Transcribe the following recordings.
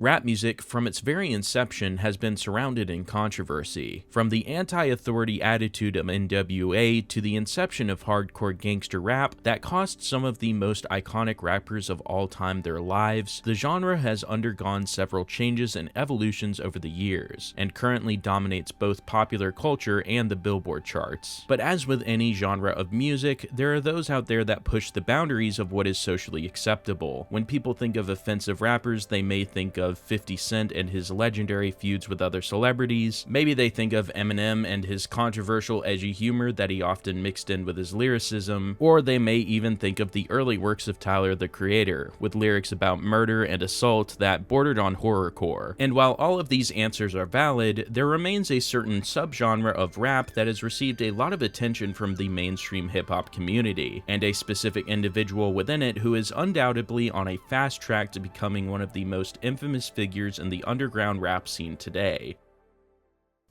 Rap music, from its very inception, has been surrounded in controversy. From the anti-authority attitude of NWA to the inception of hardcore gangster rap that cost some of the most iconic rappers of all time their lives, the genre has undergone several changes and evolutions over the years, and currently dominates both popular culture and the Billboard charts. But as with any genre of music, there are those out there that push the boundaries of what is socially acceptable. When people think of offensive rappers, they may think of 50 Cent and his legendary feuds with other celebrities. Maybe they think of Eminem and his controversial, edgy humor that he often mixed in with his lyricism, or they may even think of the early works of Tyler, the Creator, with lyrics about murder and assault that bordered on horrorcore. And while all of these answers are valid, there remains a certain subgenre of rap that has received a lot of attention from the mainstream hip-hop community, and a specific individual within it who is undoubtedly on a fast track to becoming one of the most infamous figures in the underground rap scene today.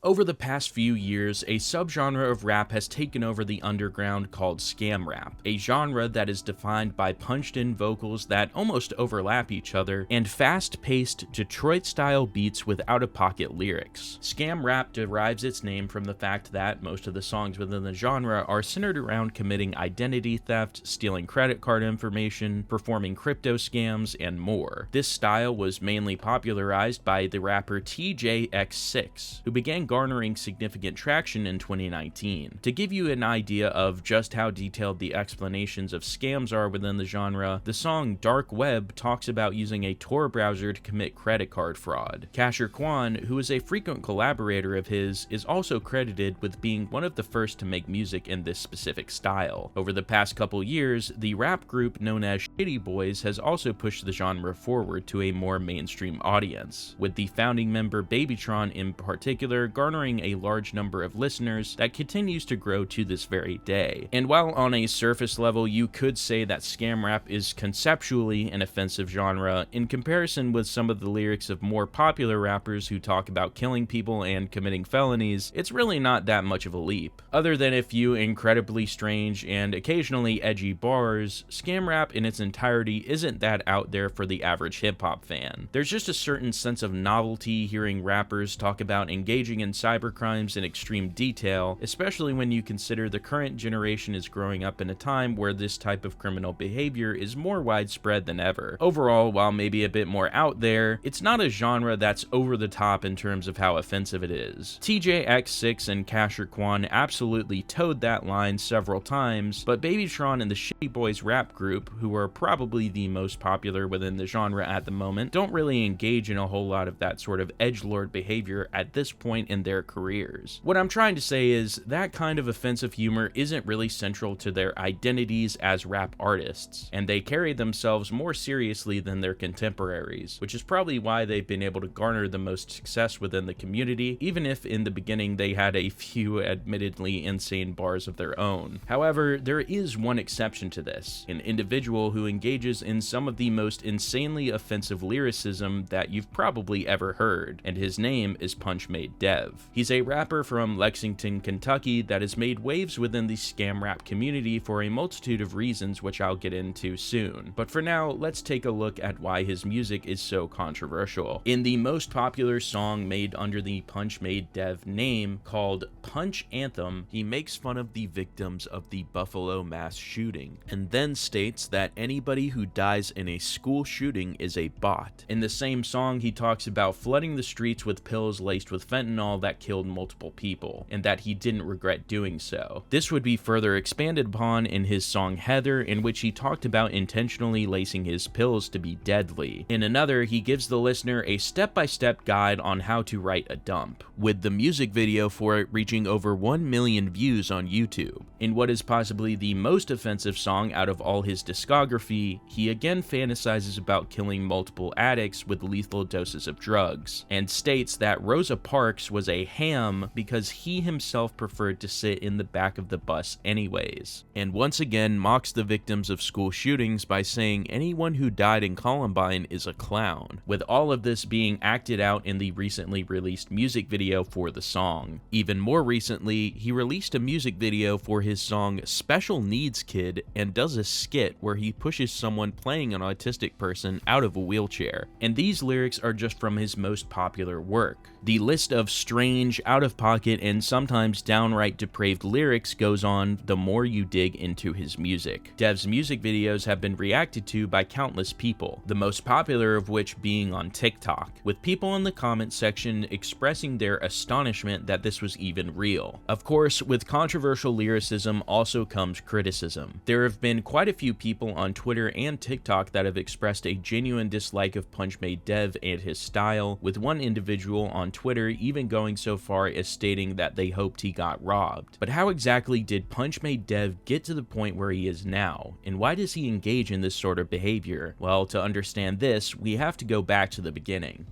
Over the past few years, a subgenre of rap has taken over the underground called scam rap, a genre that is defined by punched-in vocals that almost overlap each other, and fast-paced, Detroit-style beats with out-of-pocket lyrics. Scam rap derives its name from the fact that most of the songs within the genre are centered around committing identity theft, stealing credit card information, performing crypto scams, and more. This style was mainly popularized by the rapper TJX6, who began garnering significant traction in 2019. To give you an idea of just how detailed the explanations of scams are within the genre, the song Dark Web talks about using a Tor browser to commit credit card fraud. Casher Kwan, who is a frequent collaborator of his, is also credited with being one of the first to make music in this specific style. Over the past couple years, the rap group known as Shitty Boys has also pushed the genre forward to a more mainstream audience, with the founding member Babytron in particular garnering a large number of listeners that continues to grow to this very day. And while on a surface level you could say that scam rap is conceptually an offensive genre, in comparison with some of the lyrics of more popular rappers who talk about killing people and committing felonies, it's really not that much of a leap. Other than a few incredibly strange and occasionally edgy bars, scam rap in its entirety isn't that out there for the average hip-hop fan. There's just a certain sense of novelty hearing rappers talk about engaging in cybercrimes in extreme detail, especially when you consider the current generation is growing up in a time where this type of criminal behavior is more widespread than ever. Overall, while maybe a bit more out there, it's not a genre that's over the top in terms of how offensive it is. TJX6 and Casher Kwan absolutely towed that line several times, but Babytron and the Shitty Boys rap group, who are probably the most popular within the genre at the moment, don't really engage in a whole lot of that sort of edgelord behavior at this point in their careers. What I'm trying to say is that kind of offensive humor isn't really central to their identities as rap artists, and they carry themselves more seriously than their contemporaries, which is probably why they've been able to garner the most success within the community, even if in the beginning they had a few admittedly insane bars of their own. However, there is one exception to this, an individual who engages in some of the most insanely offensive lyricism that you've probably ever heard, and his name is Punchmade Dev. He's a rapper from Lexington, Kentucky that has made waves within the scam rap community for a multitude of reasons which I'll get into soon. But for now, let's take a look at why his music is so controversial. In the most popular song made under the Punchmade Dev name, called Punch Anthem, he makes fun of the victims of the Buffalo mass shooting, and then states that anybody who dies in a school shooting is a bot. In the same song, he talks about flooding the streets with pills laced with fentanyl that killed multiple people, and that he didn't regret doing so. This would be further expanded upon in his song Heather, in which he talked about intentionally lacing his pills to be deadly. In another, he gives the listener a step-by-step guide on how to write a dump, with the music video for it reaching over 1 million views on YouTube. In what is possibly the most offensive song out of all his discography, he again fantasizes about killing multiple addicts with lethal doses of drugs, and states that Rosa Parks was was a ham because he himself preferred to sit in the back of the bus anyways, and once again mocks the victims of school shootings by saying anyone who died in Columbine is a clown, with all of this being acted out in the recently released music video for the song. Even more recently, he released a music video for his song Special Needs Kid and does a skit where he pushes someone playing an autistic person out of a wheelchair, and these lyrics are just from his most popular work. The list of strange, out-of-pocket, and sometimes downright depraved lyrics goes on the more you dig into his music. Dev's music videos have been reacted to by countless people, the most popular of which being on TikTok, with people in the comment section expressing their astonishment that this was even real. Of course, with controversial lyricism also comes criticism. There have been quite a few people on Twitter and TikTok that have expressed a genuine dislike of Punchmade Dev and his style, with one individual on Twitter even going so far as stating that they hoped he got robbed. But how exactly did Punchmade Dev get to the point where he is now, and why does he engage in this sort of behavior? Well, to understand this, we have to go back to the beginning.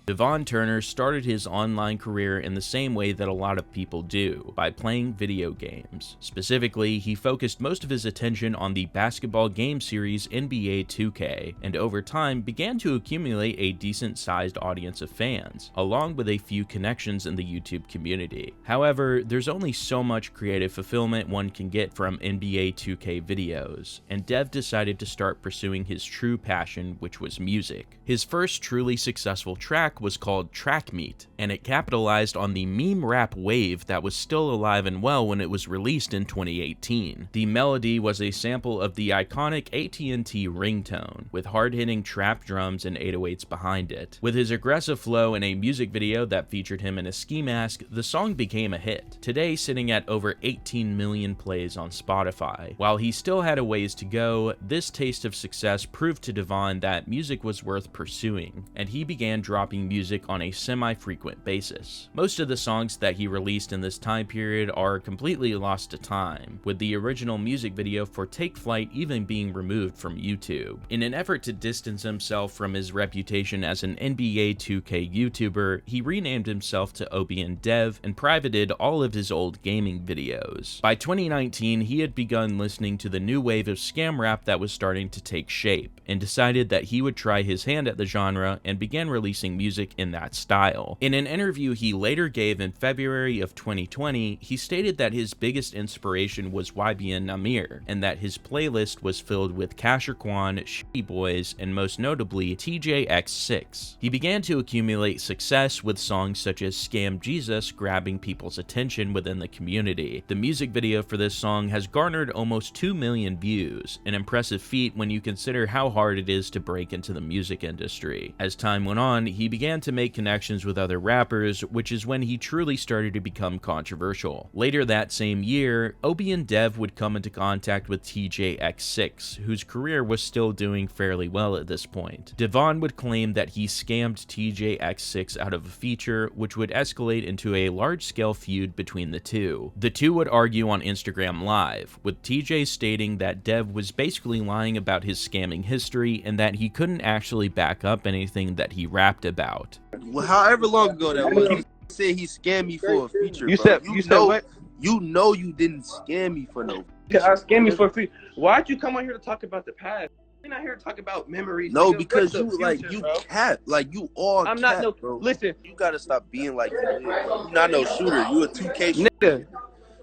Devon Turner started his online career in the same way that a lot of people do, by playing video games. Specifically, he focused most of his attention on the basketball game series NBA 2K, and over time began to accumulate a decent-sized audience of fans, along with a few connections in the YouTube community. However, there's only so much creative fulfillment one can get from NBA 2K videos, and Dev decided to start pursuing his true passion, which was music. His first truly successful track was called Track Meet, and it capitalized on the meme rap wave that was still alive and well when it was released in 2018. The melody was a sample of the iconic AT&T ringtone, with hard-hitting trap drums and 808s behind it. With his aggressive flow and a music video that featured him in a ski mask, the song became a hit, today sitting at over 18 million plays on Spotify. While he still had a ways to go, this taste of success proved to Devon that music was worth pursuing, and he began dropping music on a semi-frequent basis. Most of the songs that he released in this time period are completely lost to time, with the original music video for Take Flight even being removed from YouTube. In an effort to distance himself from his reputation as an NBA 2K YouTuber, he renamed himself to Punchmade Dev and privated all of his old gaming videos. By 2019, he had begun listening to the new wave of scam rap that was starting to take shape, and decided that he would try his hand at the genre and began releasing music in that style. In an interview he later gave in February of 2020, he stated that his biggest inspiration was YBN Namir, and that his playlist was filled with Casher Kwan, Shitty Boys, and most notably TJX6. He began to accumulate success with songs such as Scam Jesus grabbing people's attention within the community. The music video for this song has garnered almost 2 million views, an impressive feat when you consider how hard it is to break into the music industry. As time went on, he began to make connections with other rappers, which is when he truly started to become controversial. Later that same year, Punchmade Dev would come into contact with TJX6, whose career was still doing fairly well at this point. Devon would claim that he scammed TJX6 out of a feature, which would escalate into a large-scale feud between the two. The two would argue on Instagram Live, with TJ stating that Dev was basically lying about his scamming history and that he couldn't actually back up anything that he rapped about. Well, however long ago that was, you said he scammed me for a feature. You bro. said what? You know you didn't scam me for no feature. I scammed me for a feature. Why'd you come on here to talk about the past? We're not here to talk about memories. No, nigga. because What's the you like future, you bro? cap, like you all. I'm cap, not no. bro. Listen, You gotta stop being like you. You're not no shooter. You a 2K shooter nigga.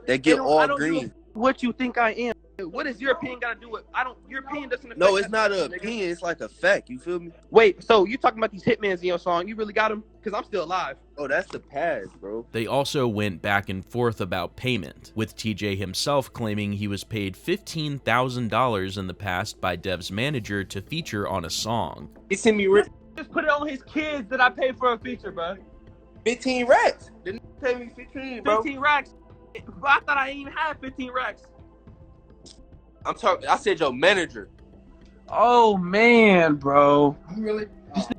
that get I all don't green. know what you think I am? What does your opinion got to do with? Your opinion doesn't affect. No, it's not nothing, an nigga. opinion. It's like a fact. You feel me? Wait, so you talking about these hitmans in your song? You really got them? Because I'm still alive. Oh, that's the past, bro. They also went back and forth about payment, with TJ himself claiming he was paid $15,000 in the past by Dev's manager to feature on a song. He sent me just put it on his kids that I paid for a feature, bro. 15 racks. Didn't pay me 15, bro. 15 racks. But I thought I didn't even have 15 racks. I'm talking. I said your manager. Oh man, bro. You really?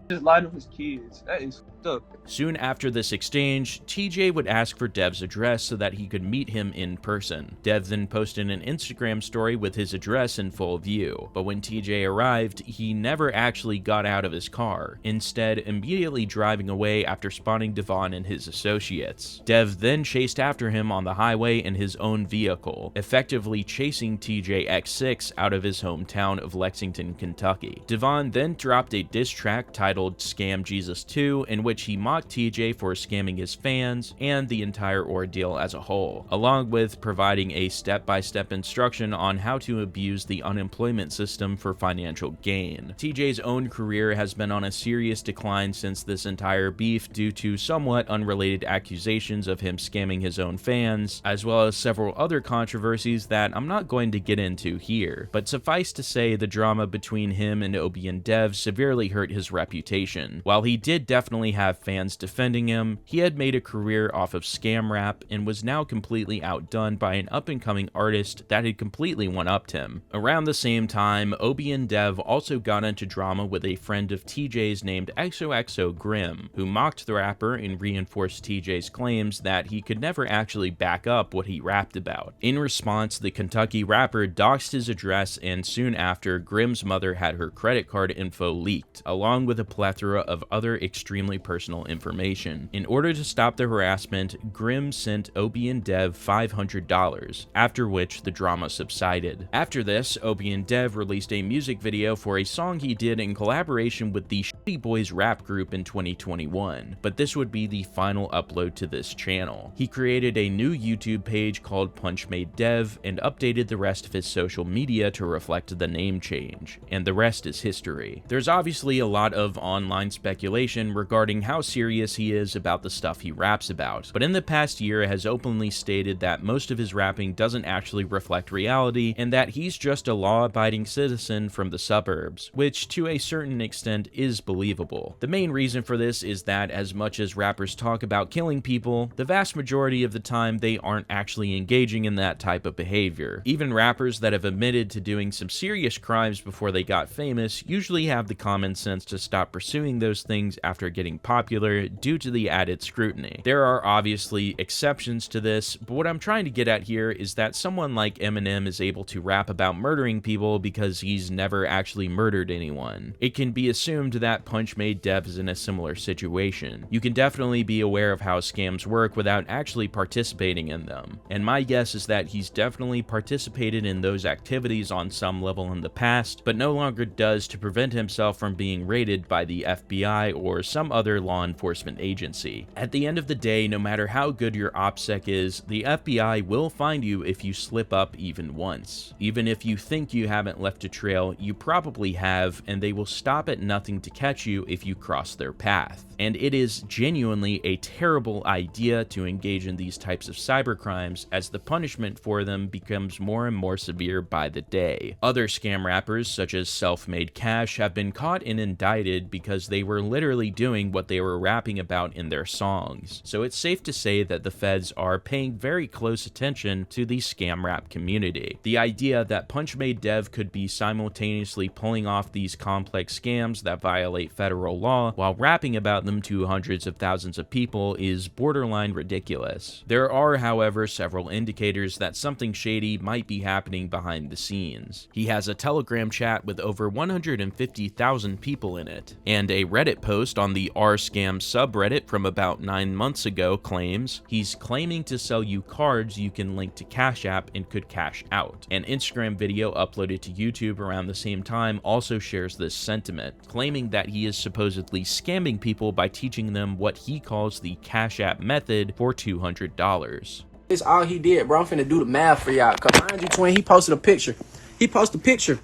just lied to his kids. That is fucked up. Soon after this exchange, TJ would ask for Dev's address so that he could meet him in person. Dev then posted an Instagram story with his address in full view, but when TJ arrived, he never actually got out of his car, instead immediately driving away after spotting Devon and his associates. Dev then chased after him on the highway in his own vehicle, effectively chasing TJ X6 out of his hometown of Lexington, Kentucky. Devon then dropped a diss track titled Scam Jesus 2, in which he mocked TJ for scamming his fans and the entire ordeal as a whole, along with providing a step-by-step instruction on how to abuse the unemployment system for financial gain. TJ's own career has been on a serious decline since this entire beef due to somewhat unrelated accusations of him scamming his own fans, as well as several other controversies that I'm not going to get into here, but suffice to say the drama between him and Obi and Dev severely hurt his reputation. While he did definitely have fans defending him, he had made a career off of scam rap and was now completely outdone by an up-and-coming artist that had completely one-upped him. Around the same time, Obi and Dev also got into drama with a friend of TJ's named XOXO Grim, who mocked the rapper and reinforced TJ's claims that he could never actually back up what he rapped about. In response, the Kentucky rapper doxed his address, and soon after, Grim's mother had her credit card info leaked, along with a plethora of other extremely personal information. In order to stop the harassment, Grim sent Obi and Dev $500, after which the drama subsided. After this, Obi and Dev released a music video for a song he did in collaboration with the Shitty Boys rap group in 2021, but this would be the final upload to this channel. He created a new YouTube page called Punchmade Dev and updated the rest of his social media to reflect the name change, and the rest is history. There's obviously a lot of online speculation regarding how serious he is about the stuff he raps about, but in the past year has openly stated that most of his rapping doesn't actually reflect reality and that he's just a law-abiding citizen from the suburbs, which to a certain extent is believable. The main reason for this is that as much as rappers talk about killing people, the vast majority of the time they aren't actually engaging in that type of behavior. Even rappers that have admitted to doing some serious crimes before they got famous usually have the common sense to stop pursuing those things after getting popular due to the added scrutiny. There are obviously exceptions to this, but what I'm trying to get at here is that someone like Eminem is able to rap about murdering people because he's never actually murdered anyone. It can be assumed that Punchmade Dev is in a similar situation. You can definitely be aware of how scams work without actually participating in them, and my guess is that he's definitely participated in those activities on some level in the past, but no longer does to prevent himself from being raided by the FBI or some other law enforcement agency. At the end of the day, no matter how good your OPSEC is, the FBI will find you if you slip up even once. Even if you think you haven't left a trail, you probably have, and they will stop at nothing to catch you if you cross their path. And it is genuinely a terrible idea to engage in these types of cybercrimes, as the punishment for them becomes more and more severe by the day. Other scam rappers, such as Self-Made Cash, have been caught and indicted because they were literally doing what they were rapping about in their songs. So it's safe to say that the feds are paying very close attention to the scam rap community. The idea that Punchmade Dev could be simultaneously pulling off these complex scams that violate federal law while rapping about them to hundreds of thousands of people is borderline ridiculous. There are, however, several indicators that something shady might be happening behind the scenes. He has a Telegram chat with over 150,000 people in it, and a Reddit post on the r/scam subreddit from about 9 months ago claims he's claiming to sell you cards you can link to Cash App and could cash out. An Instagram video uploaded to YouTube around the same time also shares this sentiment, claiming that he is supposedly scamming people by teaching them what he calls the Cash App method for $200. It's all he did, bro. I'm finna do the math for y'all. Cause mind you, twin, he posted a picture. He posted a picture.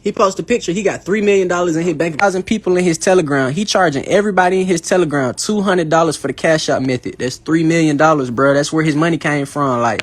He got $3 million in his bank. 1,000 people in his Telegram. He charging everybody in his Telegram $200 for the Cash App method. That's $3 million, bro. That's where his money came from. Like,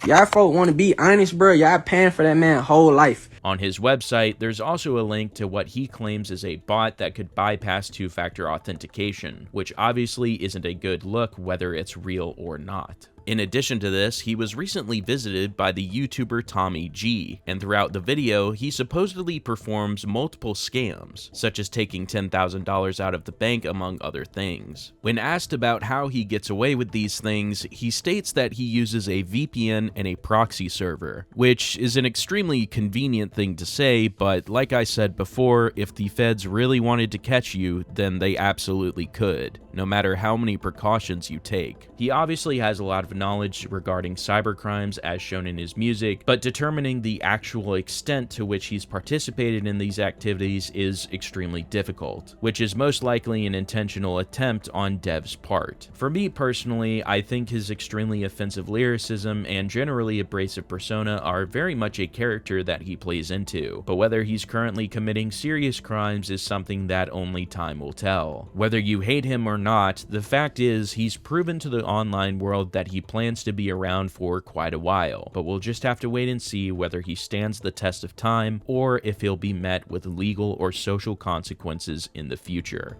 y'all folk want to be honest, bro. Y'all paying for that man whole life. On his website, there's also a link to what he claims is a bot that could bypass two-factor authentication, which obviously isn't a good look whether it's real or not. In addition to this, he was recently visited by the YouTuber Tommy G, and throughout the video, he supposedly performs multiple scams, such as taking $10,000 out of the bank among other things. When asked about how he gets away with these things, he states that he uses a VPN and a proxy server, which is an extremely convenient thing to say, but like I said before, if the feds really wanted to catch you, then they absolutely could, no matter how many precautions you take. He obviously has a lot of knowledge regarding cybercrimes as shown in his music, but determining the actual extent to which he's participated in these activities is extremely difficult, which is most likely an intentional attempt on Dev's part. For me personally, I think his extremely offensive lyricism and generally abrasive persona are very much a character that he plays into, but whether he's currently committing serious crimes is something that only time will tell. Whether you hate him or not, the fact is he's proven to the online world that he plans to be around for quite a while, but we'll just have to wait and see whether he stands the test of time or if he'll be met with legal or social consequences in the future.